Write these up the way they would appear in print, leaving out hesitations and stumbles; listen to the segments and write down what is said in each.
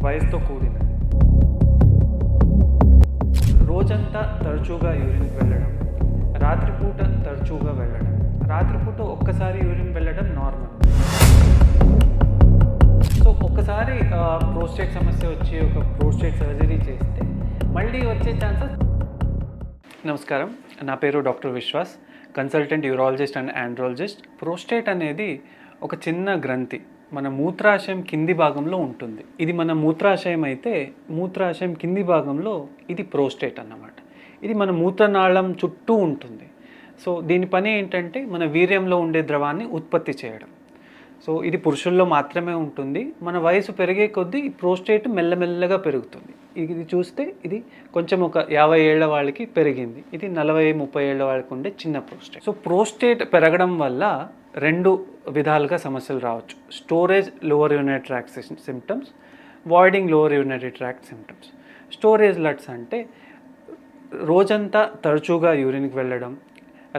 వయసుతో కూడినది. రోజంతా తరచుగా యూరిన్కి వెళ్ళడం, రాత్రిపూట తరచుగా వెళ్ళడం, రాత్రిపూట ఒక్కసారి యూరిన్ వెళ్ళడం నార్మల్. సో ఒక్కసారి ప్రోస్టేట్ సమస్య వచ్చి ఒక ప్రోస్టేట్ సర్జరీ చేస్తే మళ్ళీ వచ్చే ఛాన్సెస్. నమస్కారం, నా పేరు doctor Vishwas, consultant urologist and andrologist. Prostate అనేది ఒక చిన్న గ్రంథి మన మూత్రాశయం కింది భాగంలో ఉంటుంది. ఇది మన మూత్రాశయం అయితే మూత్రాశయం కింది భాగంలో ఇది ప్రోస్టేట్ అన్నమాట. ఇది మన మూత్రనాళం చుట్టూ ఉంటుంది. సో దీని పని ఏంటంటే మన వీర్యంలో ఉండే ద్రవాన్ని ఉత్పత్తి చేయడం. సో ఇది పురుషుల్లో మాత్రమే ఉంటుంది. మన వయసు పెరిగే కొద్దీ ఈ ప్రోస్టేట్ మెల్లమెల్లగా పెరుగుతుంది. ఇది చూస్తే ఇది కొంచెం ఒక 50 ఏళ్ల వాళ్ళకి పెరిగింది. ఇది 40-30 ఏళ్ల వాళ్ళకి ఉండే చిన్న ప్రోస్టేట్. సో ప్రోస్టేట్ పెరగడం వల్ల రెండు విధాలుగా సమస్యలు రావచ్చు. Storage lower urinary tract symptoms, voiding lower urinary tract symptoms. Storage లట్స్ అంటే రోజంతా తరచుగా యూరిన్కి వెళ్ళడం,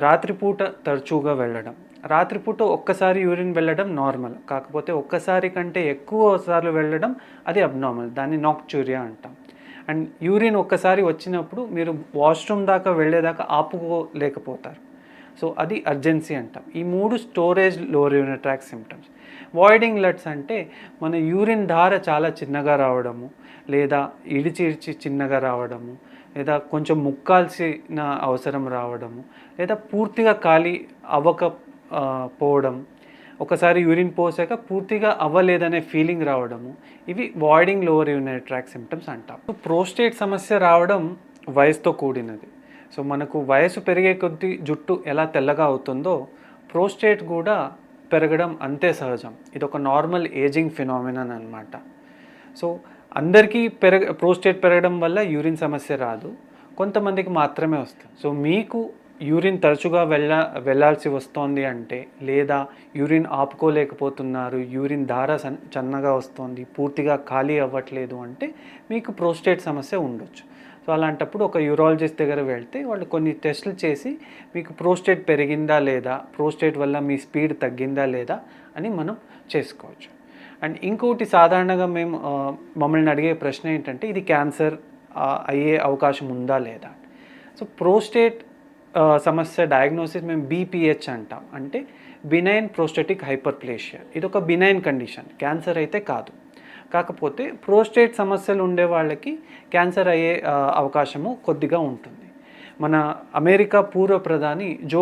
రాత్రిపూట తరచుగా వెళ్ళడం. రాత్రిపూట ఒక్కసారి యూరిన్ వెళ్ళడం నార్మల్, కాకపోతే ఒక్కసారి కంటే ఎక్కువ సార్లు వెళ్ళడం అది అబ్నార్మల్. దాన్ని నాక్టూరియా అంటాం. అండ్ యూరిన్ ఒక్కసారి వచ్చినప్పుడు మీరు వాష్రూమ్ దాకా వెళ్ళేదాకా ఆపుకోలేకపోతారు. సో అది అర్జెన్సీ అంటాం. ఈ 3 storage lower urinary tract symptoms. Voiding లట్స్ అంటే మన యూరిన్ ధార చాలా చిన్నగా రావడము, లేదా ఇడిచి చిన్నగా రావడము, లేదా కొంచెం ముక్కాల్సిన అవసరం రావడము, లేదా పూర్తిగా ఖాళీ పోవడం, ఒకసారి యూరిన్ పోసాక పూర్తిగా అవ్వలేదనే ఫీలింగ్ రావడము. ఇవి voiding lower urinary tract symptoms అంటాం. ప్రోస్టేట్ సమస్య రావడం వయసుతో కూడినది. సో మనకు వయసు పెరిగే కొద్దీ జుట్టు ఎలా తెల్లగా అవుతుందో ప్రోస్టేట్ కూడా పెరగడం అంతే సహజం. ఇది ఒక నార్మల్ ఏజింగ్ ఫినామినన్ అన్నమాట. సో అందరికీ ప్రోస్టేట్ పెరగడం వల్ల యూరిన్ సమస్య రాదు, కొంతమందికి మాత్రమే వస్తుంది. సో మీకు యూరిన్ తరచుగా వెళ్ళాల్సి వస్తోంది అంటే, లేదా యూరిన్ ఆపుకోలేకపోతున్నారు, యూరిన్ ధార చన్నగా వస్తుంది, పూర్తిగా ఖాళీ అవ్వట్లేదు అంటే మీకు ప్రోస్టేట్ సమస్య ఉండొచ్చు. సో అలాంటప్పుడు ఒక యూరాలజిస్ట్ దగ్గర వెళ్తే వాళ్ళు కొన్ని టెస్టులు చేసి మీకు ప్రోస్టేట్ పెరిగిందా లేదా, ప్రోస్టేట్ వల్ల మీ స్పీడ్ తగ్గిందా లేదా అని మనం చేసుకోవచ్చు. అండ్ ఇంకోటి సాధారణంగా మమ్మల్ని అడిగే ప్రశ్న ఏంటంటే, ఇది క్యాన్సర్ అయ్యే అవకాశం ఉందా లేదా. సో ప్రోస్టేట్ సమస్య డయాగ్నోసిస్ మేము BPH అంటాం, అంటే బినైన్ ప్రోస్టేటిక్ హైపర్ప్లేషియా. ఇది ఒక బినైన్ కండిషన్, క్యాన్సర్ అయితే కాదు. కాకపోతే ప్రోస్టేట్ సమస్యలు ఉండే వాళ్ళకి క్యాన్సర్ అయ్యే అవకాశము కొద్దిగా ఉంటుంది. మన అమెరికా పూర్వ ప్రధాని జో